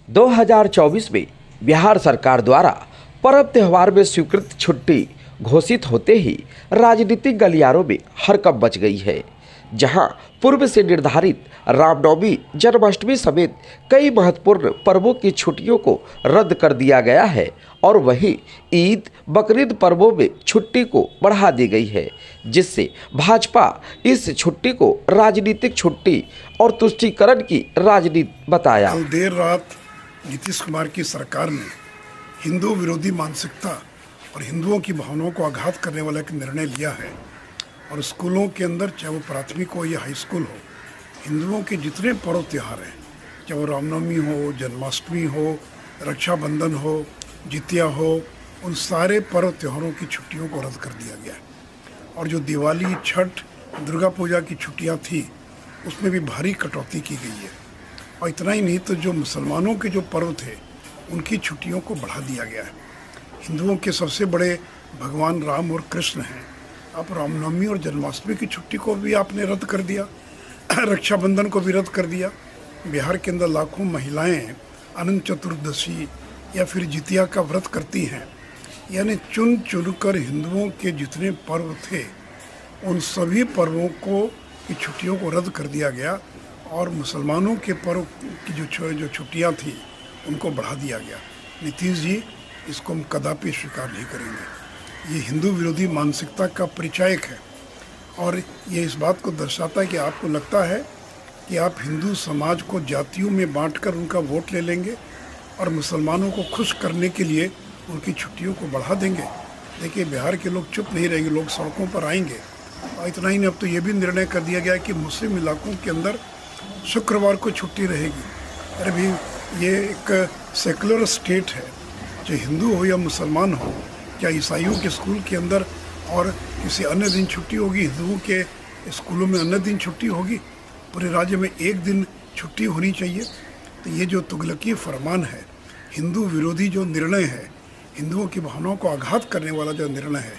2024 में बिहार सरकार द्वारा पर्व त्योहार में स्वीकृत छुट्टी घोषित होते ही राजनीतिक गलियारों में हड़कंप मच गई है। जहां पूर्व से निर्धारित रामनवमी, जन्माष्टमी समेत कई महत्वपूर्ण पर्वों की छुट्टियों को रद्द कर दिया गया है और वहीं ईद, बकरीद पर्वों में छुट्टी को बढ़ा दी गई है, जिससे भाजपा इस छुट्टी को राजनीतिक छुट्टी और तुष्टीकरण की राजनीति बताया। कल देर रात नीतीश कुमार की सरकार ने हिंदू विरोधी मानसिकता और हिंदुओं की भावनाओं को आघात करने वाला एक निर्णय लिया है और स्कूलों के अंदर, चाहे वो प्राथमिक हो या हाई स्कूल हो, हिंदुओं के जितने पर्व त्यौहार हैं, चाहे वो रामनवमी हो, जन्माष्टमी हो, रक्षाबंधन हो, जितिया हो, उन सारे पर्व त्योहारों की छुट्टियों को रद्द कर दिया गया है। और जो दिवाली, छठ, दुर्गा पूजा की छुट्टियां थी, उसमें भी भारी कटौती की गई है। और इतना ही नहीं, तो जो मुसलमानों के जो पर्व थे उनकी छुट्टियों को बढ़ा दिया गया है। हिंदुओं के सबसे बड़े भगवान राम और कृष्ण हैं, अब रामनवमी और जन्माष्टमी की छुट्टी को भी आपने रद्द कर दिया, रक्षाबंधन को भी रद्द कर दिया। बिहार के अंदर लाखों महिलाएं अनंत चतुर्दशी या फिर जितिया का व्रत करती हैं। यानी चुन चुनकर हिंदुओं के जितने पर्व थे उन सभी पर्वों को की छुट्टियों को रद्द कर दिया गया और मुसलमानों के पर्व की जो छुट्टियां थी उनको बढ़ा दिया गया। नीतीश जी, इसको हम कदापि स्वीकार नहीं करेंगे। ये हिंदू विरोधी मानसिकता का परिचायक है और ये इस बात को दर्शाता है कि आपको लगता है कि आप हिंदू समाज को जातियों में बांटकर उनका वोट ले लेंगे और मुसलमानों को खुश करने के लिए उनकी छुट्टियों को बढ़ा देंगे। देखिए, बिहार के लोग चुप नहीं रहेंगे, लोग सड़कों पर आएंगे। और इतना ही नहीं, अब तो ये भी निर्णय कर दिया गया है कि मुस्लिम इलाकों के अंदर शुक्रवार को छुट्टी रहेगी। अरे भाई, ये एक सेकुलर स्टेट है, चाहे हिंदू हो या मुसलमान हो। क्या ईसाइयों के स्कूल के अंदर और किसी अन्य दिन छुट्टी होगी? हिंदुओं के स्कूलों में अन्य दिन छुट्टी होगी? पूरे राज्य में एक दिन छुट्टी होनी चाहिए। तो ये जो तुगलकी फरमान है, हिंदू विरोधी जो निर्णय है, हिंदुओं की भावनाओं को आघात करने वाला जो निर्णय है,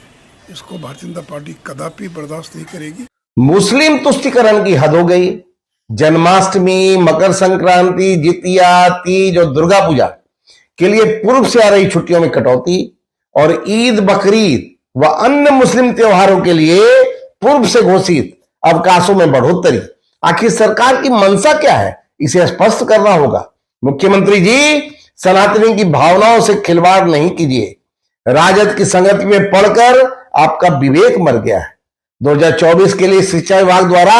इसको भारतीय जनता पार्टी कदापि बर्दाश्त नहीं करेगी। मुस्लिम तुष्टीकरण की हद हो गई। जन्माष्टमी, मकर संक्रांति, जितिया, तीज और दुर्गा पूजा के लिए पूर्व से आ रही छुट्टियों में कटौती और ईद, बकरीद व अन्य मुस्लिम त्योहारों के लिए पूर्व से घोषित अवकाशों में बढ़ोतरी। आखिर सरकार की मंशा क्या है, इसे स्पष्ट करना होगा। मुख्यमंत्री जी, सनातनी की भावनाओं से खिलवाड़ नहीं कीजिए। राजद की संगति में पड़कर आपका विवेक मर गया है। 2024 के लिए शिक्षा विभाग द्वारा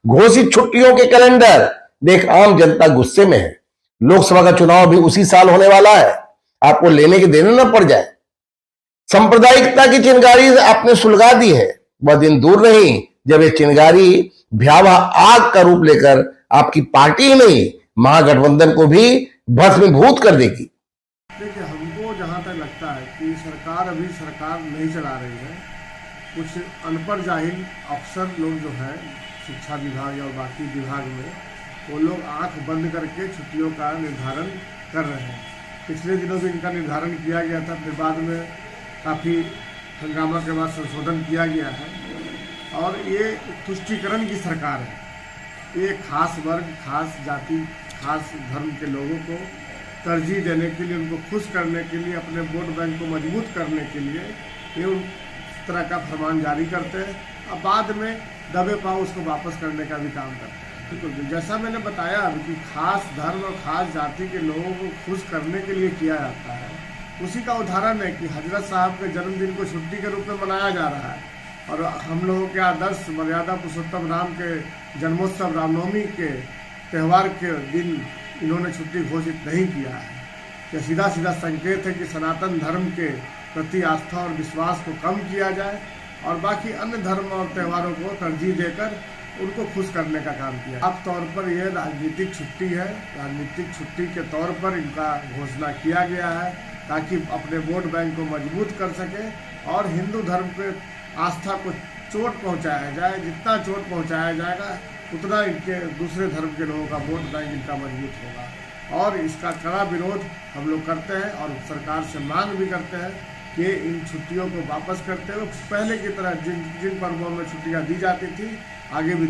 घोषित छुट्टियों के कैलेंडर देख आम जनता गुस्से में है। लोकसभा का चुनाव भी उसी साल होने वाला है, आपको लेने के देने न पड़ जाए। सांप्रदायिकता की चिंगारी आपने सुलगा दी है। वह दिन दूर नहीं जब ये चिंगारी भयावह आग का रूप लेकर आपकी पार्टी ही नहीं, महागठबंधन को भी भस्मीभूत कर देगी। देखिए, हमको जहाँ तक लगता है कि सरकार अभी सरकार नहीं चला रही है। कुछ अनपढ़ जाहिल अफसर लोग जो हैं शिक्षा विभाग या बाकी विभाग में, वो लोग आंख बंद करके छुट्टियों का निर्धारण कर रहे हैं। पिछले दिनों भी इनका निर्धारण किया गया था, फिर बाद में काफ़ी हंगामा के बाद संशोधन किया गया है। और ये तुष्टीकरण की सरकार है। ये खास वर्ग, खास जाति, खास धर्म के लोगों को तरजीह देने के लिए, उनको खुश करने के लिए, अपने वोट बैंक को मजबूत करने के लिए ये उस तरह का फरमान जारी करते हैं। अब बाद में दबे पाँव उसको वापस करने का भी काम करते हैं। बिल्कुल, जैसा मैंने बताया कि खास धर्म और खास जाति के लोगों को खुश करने के लिए किया जाता है, उसी का उदाहरण है कि हजरत साहब के जन्मदिन को छुट्टी के रूप में मनाया जा रहा है। और हम लोगों के आदर्श मर्यादा पुरुषोत्तम राम के जन्मोत्सव रामनवमी के त्यौहार के दिन इन्होंने छुट्टी घोषित नहीं किया है। यह सीधा सीधा संकेत है कि सनातन धर्म के प्रति आस्था और विश्वास को कम किया जाए और बाकी अन्य धर्म और त्योहारों को तरजीह देकर उनको खुश करने का काम किया। साफ तौर पर यह राजनीतिक छुट्टी है। राजनीतिक छुट्टी के तौर पर इनका घोषणा किया गया है ताकि अपने वोट बैंक को मजबूत कर सके और हिंदू धर्म पे आस्था को चोट पहुंचाया जाए। जितना चोट पहुंचाया जाएगा उतना इनके दूसरे धर्म के लोगों का वोट बैंक इनका मजबूत होगा। और इसका कड़ा विरोध हम लोग करते हैं और सरकार से मांग भी करते हैं कि इन छुट्टियों को वापस करते हुए पहले की तरह जिन पर्वों में छुट्टियां दी जाती थी आगे भी